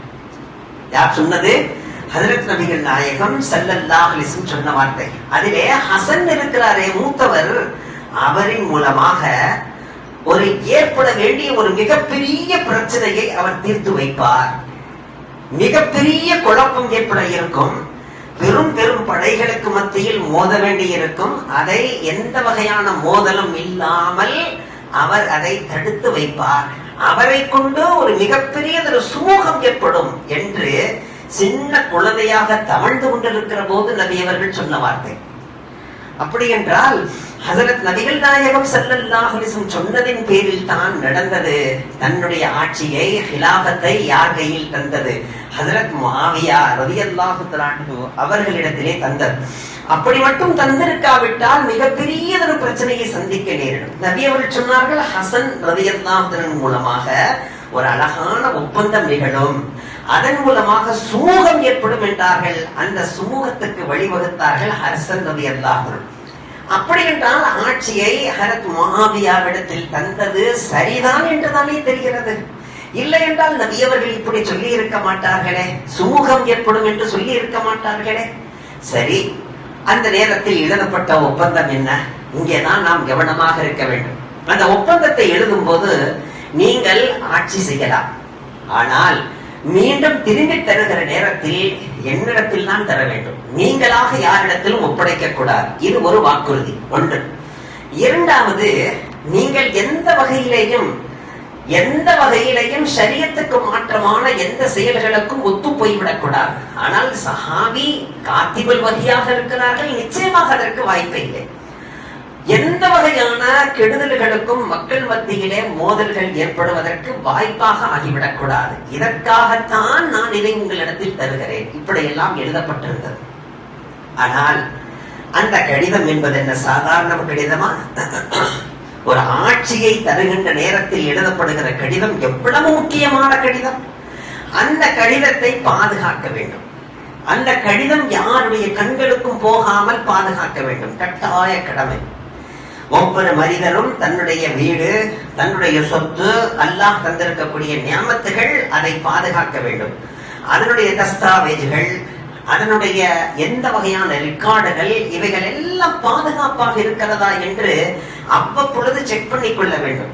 [SPEAKER 2] யார் சொன்னது? ஹஜரத் நபிகள் நாயகம் ஸல்லல்லாஹு அலைஹி வஸல்லம் சொன்ன வார்த்தை. அதிலே ஹசன் இருக்கிறாரே மூத்தவர், அவரின் மூலமாக ஒரு ஏற்பட வேண்டிய ஒரு மிகப்பெரிய பிரச்சனையை அவர் தீர்த்து வைப்பார். மிகப்பெரிய குழப்பம் ஏற்பட இருக்கும். பெரும் பெரும் படைகளுக்கு மத்தியில் மோத வேண்டி இருக்கும். அதை எந்த வகையான மோதலும் இல்லாமல் அவர் அதை தடுத்து வைப்பார். அவரை கொண்டு ஒரு மிகப்பெரிய ஒரு சுமூகம் ஏற்படும் என்று சின்ன குழந்தையாக தவழ்ந்து கொண்டிருக்கிற போது நபி அவர்கள் சொன்ன வார்த்தை. அப்படி என்றால் ஹஜரத் நபிகள் நாயகம் ஸல்லல்லாஹு அலைஹி வஸல்லம் சொன்னதின் பேரில் தான் நடந்தது. தன்னுடைய ஆட்சியை, ஹிலாஃபத்தை யார் கையில் தந்தது? ஹஜரத் முஆவியா ரலியல்லாஹு அன்ஹு அவர்களிடத்திலே தந்தது. அப்படி மட்டும் தந்திருக்காவிட்டால் மிகப்பெரிய ஒரு பிரச்சனையை சந்திக்க நேரிடும். நபி அவர்கள் சொன்னார்கள், ஹசன் ரலியல்லாஹு அன்ஹு மூலமாக ஒரு அழகான ஒப்பந்தம் நிகழும், அதன் மூலமாக சுமூகம் ஏற்படும் என்றார்கள். அந்த சுமூகத்துக்கு வழிவகுத்தார்கள் ஹசன் ரலியல்லாஹு அன்ஹு. அப்படி என்றால் ஆட்சியை ஹஜரத் முஆவியாவிடத்தில் தந்தது சரிதான் என்றுதானே தெரிகிறது. இல்லை என்றால் நபி அவர்கள் இப்படி சொல்லி இருக்க மாட்டார்களே, சுமூகம் ஏற்படும் என்று சொல்லி இருக்க மாட்டார்களே. சரி, அந்த நேரத்தில் எழுதப்பட்ட ஒப்பந்தம் என்ன? இங்கேதான் நாம் கவனமாக இருக்க வேண்டும். அந்த ஒப்பந்தத்தை எழுதும் போது நீங்கள் ஆட்சி செய்யலாம், ஆனால் மீண்டும் திரும்பி தருகிற நேரத்தில் என்னிடத்தில் தான் தர வேண்டும். நீங்களாக யாரிடத்திலும் ஒப்படைக்க கூடாது. இது ஒரு வாக்குறுதி. ஒன்று. இரண்டாவது, நீங்கள் எந்த வகையிலையும் ஷரியத்துக்கு மாற்றமான எந்த செயல்களுக்கும் ஒத்து போய்விடக் கூடாது. ஆனால் சஹாபி காத்திபுல் வஹியாக இருக்கிறார்கள், நிச்சயமாக அதற்கு வாய்ப்பு இல்லை. எந்த வகையான கெடுதல்களுக்கும் மக்கள் மத்தியிலே மோதல்கள் ஏற்படுவதற்கு வாய்ப்பாக ஆகிவிடக் கூடாது. இதற்காகத்தான் நான் இதை உங்களிடத்தில் தருகிறேன். இப்படியெல்லாம் எழுதப்பட்டிருந்தது. ஆனால் அந்த கடிதம் என்பது என்ன சாதாரண கடிதமா? ஒரு ஆட்சியை தருகின்ற நேரத்தில் எழுதப்படுகிற கடிதம் எவ்வளவு முக்கியமான கடிதம். அந்த கடிதத்தை பாதுகாக்க வேண்டும். அந்த கடிதம் யாருடைய கண்களுக்கும் போகாமல் பாதுகாக்க வேண்டும், கட்டாய கடமை. ஒவ்வொரு மனிதனும் தன்னுடைய வீடு, தன்னுடைய சொத்து, அல்லாஹ் தந்திருக்கக்கூடிய நியாமத்துகள், அதை பாதுகாக்க வேண்டும். அதனுடைய தஸ்தாவேஜுகள், அதனுடைய எந்த வகையான ரெக்கார்டுகள் இவைகள் எல்லாம் பாதுகாப்பாக இருக்கிறதா என்று அவ்வப்பொழுது செக் பண்ணிக் கொள்ள வேண்டும்.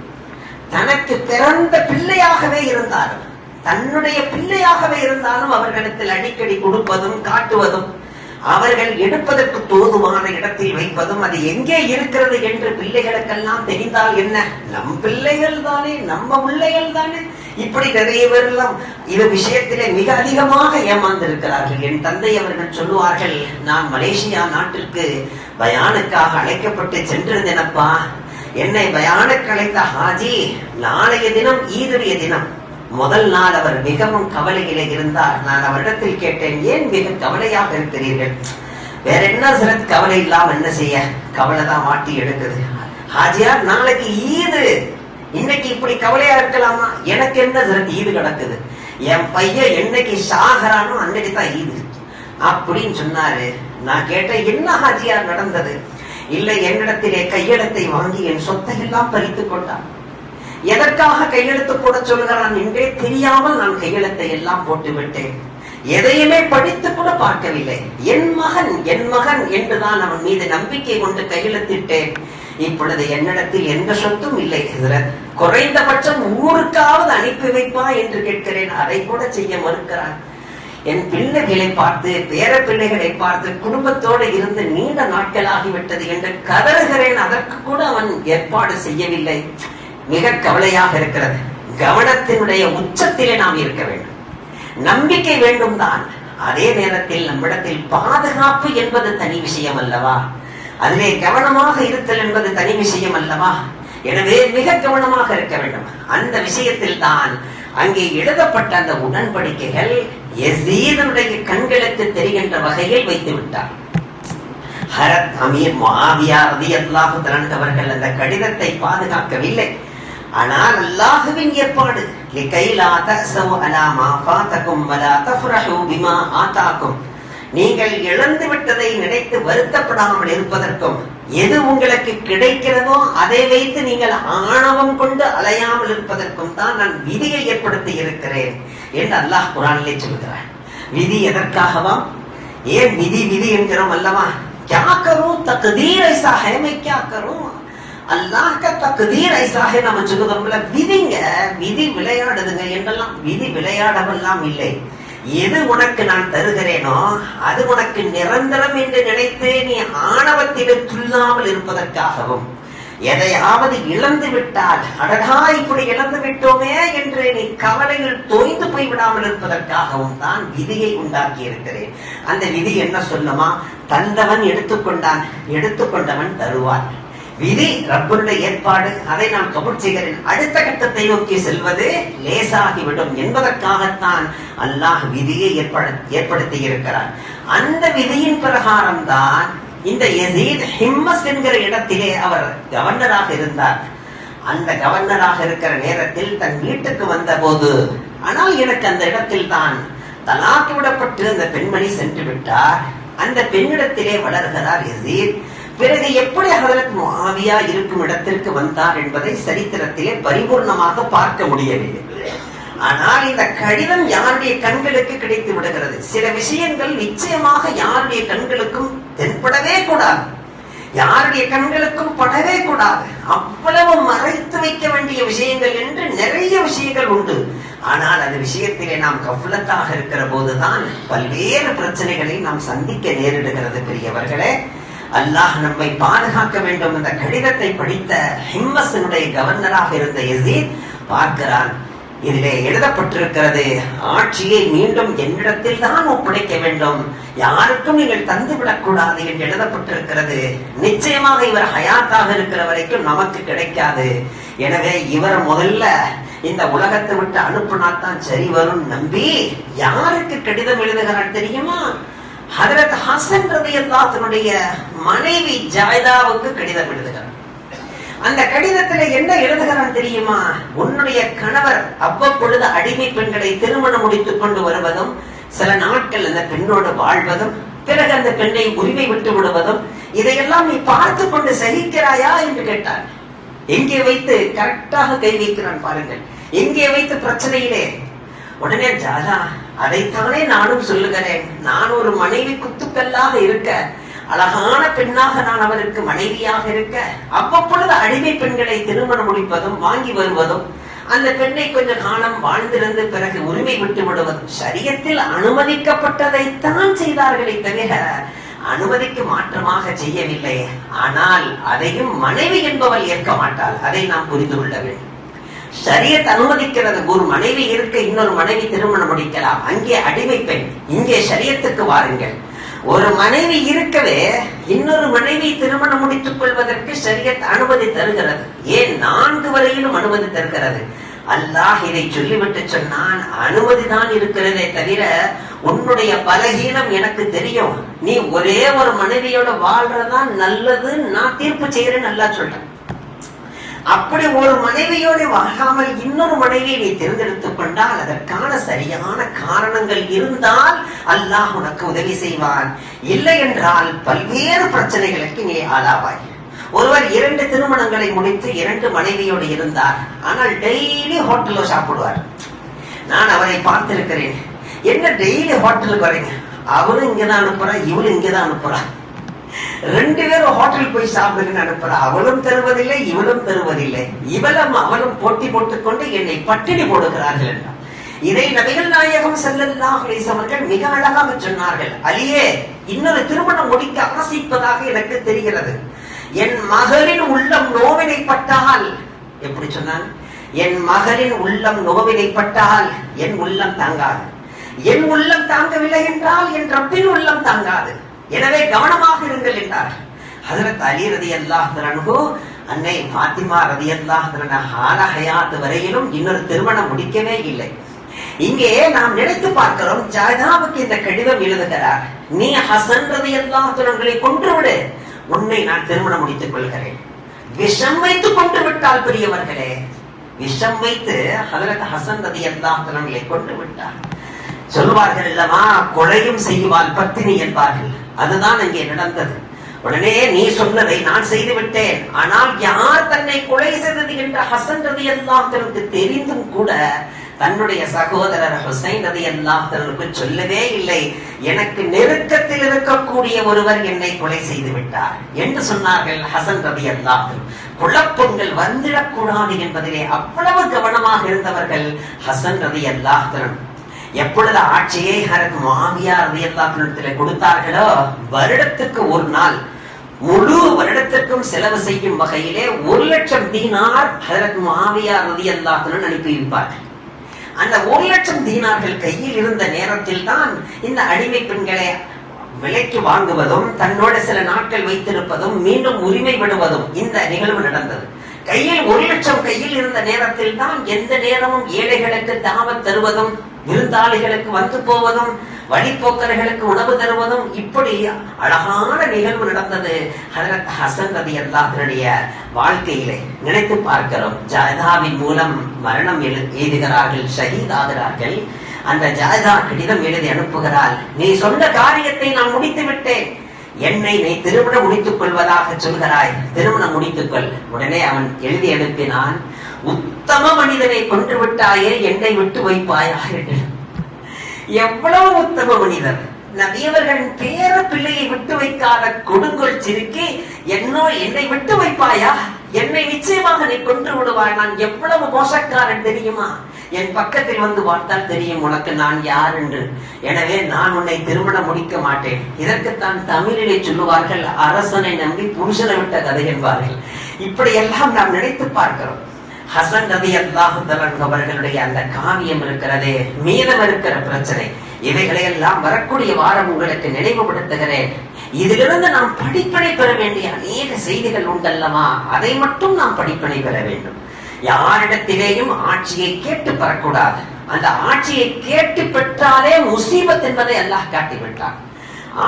[SPEAKER 2] தனக்கு பிறந்த பிள்ளையாகவே இருந்தாலும், தன்னுடைய பிள்ளையாகவே இருந்தாலும் அவர்களிடத்தில் அடிக்கடி கொடுப்பதும் காட்டுவதும், அவர்கள் எடுப்பதற்கு தோதுவான இடத்தில் வைப்பதும், அது எங்கே இருக்கிறது என்று பிள்ளைகளுக்கெல்லாம் தெரிந்தால் என்ன, நம் பிள்ளைகள் தானே, நம்ம பிள்ளைகள் தானே. இப்படி நிறைய பேர் எல்லாம் இது விஷயத்திலே மிக அதிகமாக ஏமாந்திருக்கிறார்கள். என் தந்தை அவர்கள் சொல்லுவார்கள், நான் மலேசியா நாட்டிற்கு பயானுக்காக அழைக்கப்பட்டு சென்றிருந்தேனப்பா. என்னை பயானுக்கு அழைத்த ஹாஜி நாளைய தினம் ஈதுடைய தினம். முதல் நாள் அவர் மிகவும் கவலையிலே இருந்தார். நான் அவரிடத்தில் கேட்டேன், ஏன் மிக கவலையாக இருக்கிறீர்கள்? வேற என்ன சிறப்பு கவலை இல்லாம என்ன செய்ய, கவலைதான் மாட்டி எடுக்குது. ஹாஜியார், நாளைக்கு ஈது, இன்னைக்கு இப்படி கவலையா இருக்கலாமா? எனக்கு என்ன சிறப்பு ஈது கிடக்குது, என் பையன் என்னைக்கு சாகரானோ அன்னைக்கு தான் ஈது அப்படின்னு சொன்னாரு. நான் கேட்டேன், என்ன ஹாஜியார் நடந்தது? இல்லை, என்னிடத்திலே கையெழுத்தை வாங்கி என் சொத்தை எல்லாம் பறித்து கொண்டான். எதற்காக கையெழுத்து போட சொல்கிறான் என்றே தெரியாமல் நான் கையெழுத்தை எல்லாம் போட்டு விட்டேன். எதையுமே படித்து கூட பார்க்கவில்லை. என் மகன் என் மகன் என்றுதான் அவன் மீது நம்பிக்கை கொண்டு கையெழுத்திட்டேன். இப்பொழுது என்னிடத்தில் எந்த சொத்தும் இல்லை. குறைந்தபட்சம் ஊருக்காவது அனுப்பி வைப்பா என்று கேட்கிறேன். அதை கூட செய்ய மறுக்கிறான். என் பிள்ளைகளை பார்த்து, பேர பிள்ளைகளை பார்த்து, குடும்பத்தோடு இருந்து நீண்ட நாட்கள் ஆகிவிட்டது என்று கதறுகிறேன். அதற்கு கூட அவன் ஏற்பாடு செய்யவில்லை. மிக கவலையாக இருக்கிறது. கவனத்தினுடைய உச்சத்திலே நாம் இருக்க வேண்டும். நம்பிக்கை வேண்டும் தான். அதே நேரத்தில் நம்மிடத்தில் பாதுகாப்பு என்பது தனி விஷயம் அல்லவா? அதிலே கவனமாக இருத்தல் என்பது தனி விஷயம் அல்லவா? எனவே மிக கவனமாக இருக்க வேண்டும். அந்த விஷயத்தில் தான் அங்கே எழுதப்பட்ட அந்த உடன்படிக்கைகள் யஸீதுடைய கண்களுக்கு தெரிகின்ற வகையில் வைத்து விட்டார். ஹரத் அமீர் முஆவியா ரலியல்லாஹு தஆலா அவர்கள் அந்த கடிதத்தை பாதுகாக்கவில்லை. ஆனால் அல்லாஹ்வின் ஏற்பாடு, லிகைலா தஸவு அலா மா ஃபாதகும் வலா தஃரஹு பிமா ஆதாகும், நீங்கள் இழந்து விட்டதை நினைத்து வருத்தப்படாமல் இருப்பதற்கும், எது உங்களுக்கு கிடைக்கிறதோ அதை வைத்து நீங்கள் ஆணவம் கொண்டு அலையாமல் இருப்பதற்கும் தான் நான் விதியை ஏற்படுத்தி இருக்கிறேன் என்று அல்லாஹ் குர்ஆனிலே சொல்கிறார். விதி எதற்காகவாம்? ஏன் விதி விதி என்கிறோம் அல்லவா? क्या करूं, तकदीर ऐसा है, मैं क्या करूं, அல்லாஹ் का तकदीर ऐसा है நம்ம சொல்லுகிறோம்ல. விதிங்க, விதி விளையாடுதுங்க என்றெல்லாம். விதி விளையாடவெல்லாம் இல்லை. எது உனக்கு நான் தருகிறேனோ அது உனக்கு நிரந்தரம் என்று நினைத்து நீ ஆணவத்திலே துள்ளாமல் இருப்பதற்காகவும், எதையாவது இழந்து விட்டால் அடடா இப்படி இழந்து விட்டோமே என்று நீ கவலையில் தோய்ந்து போய் விடாமல் இருப்பதற்காகவும் தான் விதியை உண்டாக்கி இருக்கிறேன். அந்த விதி என்ன சொல்லுமா? தந்தவன் எடுத்துக்கொண்டான், எடுத்துக்கொண்டவன் தருவான். விதி ரப்புடைய ஏற்பாடு, அதை நான் கபூல் செய்கிறேன். அடுத்த கட்டத்தை நோக்கி செல்வது லேசாகிவிடும் என்பதற்காகத்தான் அல்லாஹ் விதியை ஏற்படுத்தி இருக்கிறார். அந்த விதியின் பிரகாரம் தான் இந்த யஸீத் ஹிம்மஸ் என்கிற இடத்திலே அவர் கவர்னராக இருந்தார். அந்த கவர்னராக இருக்கிற நேரத்தில் தன் வீட்டுக்கு வந்த போது, ஆனால் எனக்கு அந்த இடத்தில் தான் தலாக்கு விடப்பட்டு அந்த பெண்மணி சென்று விட்டார். அந்த பெண்ணிடத்திலே வளர்கிறார் யஸீத். பிறகு எப்படி ஹதரத் முஆவியா இருக்கும் இடத்திற்கு வந்தார் என்பதை சரித்திரத்திலே பரிபூர்ணமாக பார்க்க முடியவில்லை. ஆனால் இந்த கடிதம் யாருடைய கண்களுக்கு கிடைத்து விடுகிறது. சில விஷயங்கள் நிச்சயமாக யாருடைய கண்களுக்கும் தென்படவே கூடாது, யாருடைய கண்களுக்கும் படவே கூடாது. அவ்வளவு மறைத்து வைக்க வேண்டிய விஷயங்கள் என்று நிறைய விஷயங்கள் உண்டு. ஆனால் அந்த விஷயத்திலே நாம் கஃலத்தாக இருக்கிற போதுதான் பல்வேறு பிரச்சனைகளை நாம் சந்திக்க நேரிடுகிறது. பெரியவர்களே, அல்லாஹ் நம்மை பாதுகாக்க வேண்டும். இந்த கடிதத்தை படித்த ஹிம்மஸினுடைய கவர்னராக இருந்த யஸீத் பார்க்கிறான், இதிலே எழுதப்பட்டிருக்கிறது, ஆட்சியை மீண்டும் என்னிடத்தில் தான் ஒப்படைக்க வேண்டும், யாருக்கும் நீங்கள் தந்துவிடக் கூடாது என்று எழுதப்பட்டிருக்கிறது. நிச்சயமாக இவர் ஹயாத்தாக இருக்கிற வரைக்கும் நமக்கு கிடைக்காது. எனவே இவர் முதல்ல இந்த உலகத்தை விட்டு அனுப்புனாத்தான் சரி வரும் நம்பி யாருக்கு கடிதம் எழுதுகிறார் தெரியுமா? ஹதரத் ஹசன் ரலியல்லாஹு தன்னுடைய மனைவி ஜாய்தாவுக்கு கடிதம் எழுதுகிறார். அந்த கடிதத்துல என்ன எழுதுகிறான் தெரியுமா? உன்னுடைய கணவர் அவ்வப்பொழுது அடிமை பெண்களை திருமணம் முடித்துக் கொண்டு வருவதும், சில நாட்கள் அந்த பெண்ணோடு வாழ்வதும், பிறகு அந்த பெண்ணை உரிமை விட்டு விடுவதும், இதையெல்லாம் நீ பார்த்து கொண்டு சகிக்கிறாயா என்று கேட்டார். எங்கே வைத்து கரெக்டாக கை வைக்கிறான் பாருங்கள், எங்கே வைத்து பிரச்சனையிலே. உடனே ஜாதா அதைத்தானே நானும் சொல்லுகிறேன். நான் ஒரு மனைவி குத்துக்கல்லாக இருக்க, அழகான பெண்ணாக நான் அவருக்கு மனைவியாக இருக்க, அவ்வப்பொழுது அடிமை பெண்களை திருமணம் முடிப்பதும் வாங்கி வருவதும், அந்த பெண்ணை கொஞ்ச காலம் வாழ்ந்திருந்து பிறகு உரிமை விட்டு விடுவதும் ஷரியத்தில் அனுமதிக்கப்பட்டதைத்தான் செய்தார்களே தவிர அனுமதிக்கு மாற்றமாக செய்யவில்லை. ஆனால் அதையும் மனைவி என்பவள் ஏற்க மாட்டாள். அதை நாம் புரிந்து கொள்ள வேண்டும். ஷரியத் அனுமதிக்கிறது, ஒரு மனைவி இருக்க இன்னொரு மனைவி திருமணம் முடிக்கலாம், அங்கே அடிமை பெண். இங்கே ஷரியத்துக்கு வாருங்கள். ஒரு மனைவி இருக்கவே இன்னொரு மனைவி திருமணம் முடித்துக் கொள்வதற்கு ஷரியத் அனுமதி தருகிறது. ஏன் 4 வரையிலும் அனுமதி தருகிறது. அல்லாஹ் இதை சொல்லிவிட்டு சொன்னான், அனுமதிதான் இருக்கிறதே தவிர உன்னுடைய பலகீனம் எனக்கு தெரியும், நீ ஒரே ஒரு மனைவியோட வாழ்றதான் நல்லது, நான் தீர்ப்பு செய்யறேன்னு அல்லாஹ் சொல்றேன். அப்படி ஒரு மனைவியோடு வாழாமல் இன்னொரு மனைவியை நீ தேர்ந்தெடுத்துக் கொண்டால் அதற்கான சரியான காரணங்கள் இருந்தால் அல்லாஹ் உனக்கு உதவி செய்வான். இல்லை என்றால் பல்வேறு பிரச்சனைகளுக்கு நீ ஆளாவாய். ஒருவர் 2 திருமணங்களை முடித்து 2 மனைவியோடு இருந்தார். ஆனால் டெய்லி ஹோட்டல்ல சாப்பிடுவார். நான் அவரை பார்த்திருக்கிறேன். என்ன டெய்லி ஹோட்டலுக்கு வரீங்க? அவரும் இங்கதான் அனுப்புறா, இவரும் இங்கதான் அனுப்புறா. 2 பேரும் ஹோட்டல் போய் சாப்பிடுங்கன்னு அனுப்புறா. அவளும் தருவதில்லை, இவளும் தருவதில்லை. இவளும் அவளும் போட்டி போட்டுக்கொண்டு என்னை பட்டினி போடுகிறார்கள் என்றார். இதை நபிகள் நாயகம் ஸல்லல்லாஹு அலைஹி வஸல்லம் அவர்கள் மிக அழகாக சொன்னார்கள். அலியே, இன்னொரு திருமணம் முடிக்க ஆசைப்பதாக எனக்கு தெரிகிறது. என் மகளின் உள்ளம் நோவினைப்பட்டால், எப்படி சொன்னான்? என் மகளின் உள்ளம் நோவினைப்பட்டால் என் உள்ளம் தாங்காது. என் உள்ளம் தாங்கவில்லை என்றால் என் ரப்பின் உள்ளம் தாங்காது. எனவே கவனமாக இருங்கள் என்றார். ஹஜ்ரத் அலி ரலியல்லாஹு அன்ஹு அன்னை ஃபாத்திமா ரலியல்லாஹு அன்ஹா ஹயாத் வரையிலும் இன்னொரு திருமணம் முடிக்கவே இல்லை. இங்கே நாம் நினைத்து பார்க்கிறோம், ஜாதாவுக்கு இந்த கடிதம் எழுதுகிறார், நீ ஹசன் ரலியல்லாஹு அன்ஹுவை கொன்றுவிடு, உன்னை நான் திருமணம் முடித்துக் கொள்கிறேன். விஷம் வைத்து கொண்டு விட்டால் பெரியவர்களே, விஷம் வைத்து ஹஜ்ரத் ஹசன் ரலியல்லாஹு அன்ஹுவை கொண்டு விட்டார். சொல்வார்கள் அல்லவா, கொலையும் செய்வாள் பத்தினி என்பார்கள். அதுதான் அங்கே நடந்தது. உடனே நீ சொன்னதை நான் செய்து விட்டேன், ஆனால் யார் தன்னை கொலை செய்தது என்ற ஹசன் ரலியல்லாஹு அன்ஹுவுக்கு தெரிந்தும் கூட தன்னுடைய சகோதரர் ஹுசைன் ரலியல்லாஹு அன்ஹுவுக்கு சொல்லவே இல்லை. எனக்கு நெருக்கத்தில் இருக்கக்கூடிய ஒருவர் என்னை கொலை செய்து விட்டார் என்று சொன்னார்கள் ஹசன் ரலியல்லாஹு அன்ஹு. குழப்பங்கள் வந்துடக்கூடாது என்பதிலே அவ்வளவு கவனமாக இருந்தவர்கள் ஹசன் ரலியல்லாஹு அன்ஹு. எப்பொழுது ஆட்சியை ஹஜ்ரத் முஆவியா ரலியல்லாஹு அன்ஹு கொடுத்தார்களோ, வருடத்துக்கு ஒரு நாள் முழு வருடத்திற்கும் செலவு செய்யும் வகையிலே 1,00,000 தீனார் ஹஜ்ரத் முஆவியா ரலியல்லாஹு அன்ஹு அனுப்பி வைப்பார்கள். அந்த 1,00,000 தீனார்கள் கையில் இருந்த நேரத்தில் தான் இந்த அடிமை பெண்களை விலைக்கு வாங்குவதும் தன்னோட சில நாட்கள் வைத்திருப்பதும் மீண்டும் உரிமை விடுவதும் இந்த நிகழ்வு நடந்தது. கையில் 1,00,000 கையில் இருந்த நேரத்தில் தான் எந்த நேரமும் ஏழைகளுக்கு தாவத் தருவதும், விருந்தாளிகளுக்கு வந்து போவதும், வழிபோக்கர்களுக்கு உணவு தருவதும், இப்படி அழகான நிகழ்வு நடந்தது ஹஜ்ரத் ஹசன் ரலியல்லாஹு அன்ஹுடைய வாழ்க்கையிலே. நினைத்து பார்க்கிறோம், ஜாதாவின் மூலம் மரணம் எழுதுகிறார்கள், ஷஹீத் ஆகிறார்கள். அந்த ஜாதா கடிதம் எழுதி அனுப்புகிறாள், நீ சொன்ன காரியத்தை நான் முடித்து விட்டேன், என்னை நீ திருமணம் முடித்துக் கொள்வதாக சொல்கிறாய், திருமணம் முடித்துக்கொள். உடனே அவன் எழுதி அனுப்பினான், உத்தம மனிதனை கொன்று விட்டாயே, என்னை விட்டு வைப்பாயா என்று. எவ்வளவு உத்தம மனிதர்! நபியவர்களின் பேர பிள்ளையை விட்டு வைக்காத கொடுங்கோல் சிறுக்கி என்னை விட்டு வைப்பாயா, என்னை நிச்சயமாக நீ கொன்று விடுவாய், நான் எவ்வளவு மோசக்காரன் தெரியுமா, என் பக்கத்தில் வந்து பார்த்தால் தெரியும் உனக்கு நான் யார் என்று. எனவே நான் உன்னை திருமணம் முடிக்க மாட்டேன். இதற்குத்தான் தமிழிலே சொல்லுவார்கள், அரசனை நம்பி புருஷனை விட்ட கதை என்பார்கள். இப்படி எல்லாம் நாம் நினைத்து பார்க்கிறோம். ஹசன் ரலியல்லாஹு அன்ஹு அவர்களுடைய அந்த காவியம் இருக்கிறதே, மீதம் இருக்கிற பிரச்சனை, இவைகளை எல்லாம் வரக்கூடிய வாரம் உங்களுக்கு நினைவுபடுத்துகிறேன். இதிலிருந்து நாம் படிப்பினை பெற வேண்டிய அநேக செய்திகள் உண்டல்லவா, அதை மட்டும் நாம் படிப்பினை பெற வேண்டும். யாரிடத்திலேயும் ஆட்சியை கேட்டு பெறக்கூடாது. அந்த ஆட்சியை கேட்டு பெற்றாலே முசீபத் என்பதை அல்லாஹ் காட்டிவிட்டார்.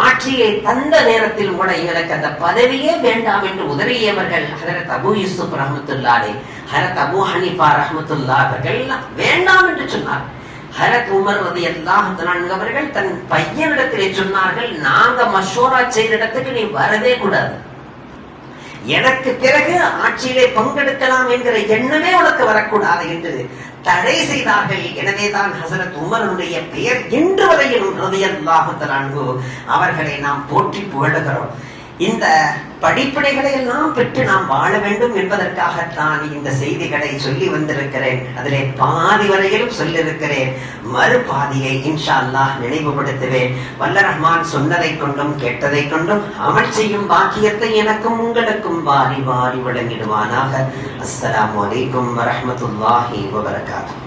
[SPEAKER 2] ஆட்சியை தந்த நேரத்தில் கூட எங்களுக்கு அந்த பதவியே வேண்டாம் என்று உதறியவர்கள் ஹஜ்ரத் அபூ யூசுப் ரஹ்மத்துல்லாஹி அலைஹி, ஹஜ்ரத் அபூ ஹனீஃபா ரஹ்மத்துல்லாஹி அவர்கள் வேண்டாம் என்று சொன்னார். ஹஜ்ரத் உமர் ரலியல்லாஹு அன்ஹு அவர்கள் தன் பையனிடத்திலே சொன்னார்கள், நாங்க மஷூரா செய்த இடத்துக்கு நீ வரவே கூடாது, எனக்கு பிறகு ஆட்சியிலே பங்கெடுக்கலாம் என்கிற எண்ணமே உனக்கு வரக்கூடாது என்று தடை செய்தார்கள். எனவேதான் ஹசரத் உமருடைய பெயர் இன்று வரையிலும் ரலியல்லாஹு தஆலா அன்ஹு அவர்களை நாம் போற்றி புகழுகிறோம். இந்த படிப்பினைகளை எல்லாம் பெற்று நாம் வாழ வேண்டும் என்பதற்காகத்தான் இந்த செய்திகளை சொல்லி வந்திருக்கிறேன். அதிலே பாதி வரையிலும் சொல்லியிருக்கிறேன். மறுபாதியை இன்ஷா அல்லாஹ் நினைவுபடுத்துவேன். வல்ல ரஹ்மான் சொன்னதை கொண்டும் கேட்டதை கொண்டும் அமல் செய்யும் பாக்கியத்தை எனக்கும் உங்களுக்கும் வாரி வாரி வழங்கிடுவானாக. அஸ்ஸலாமு அலைக்கும் வரஹ்மத்துல்லாஹி வபரகாத்துஹு.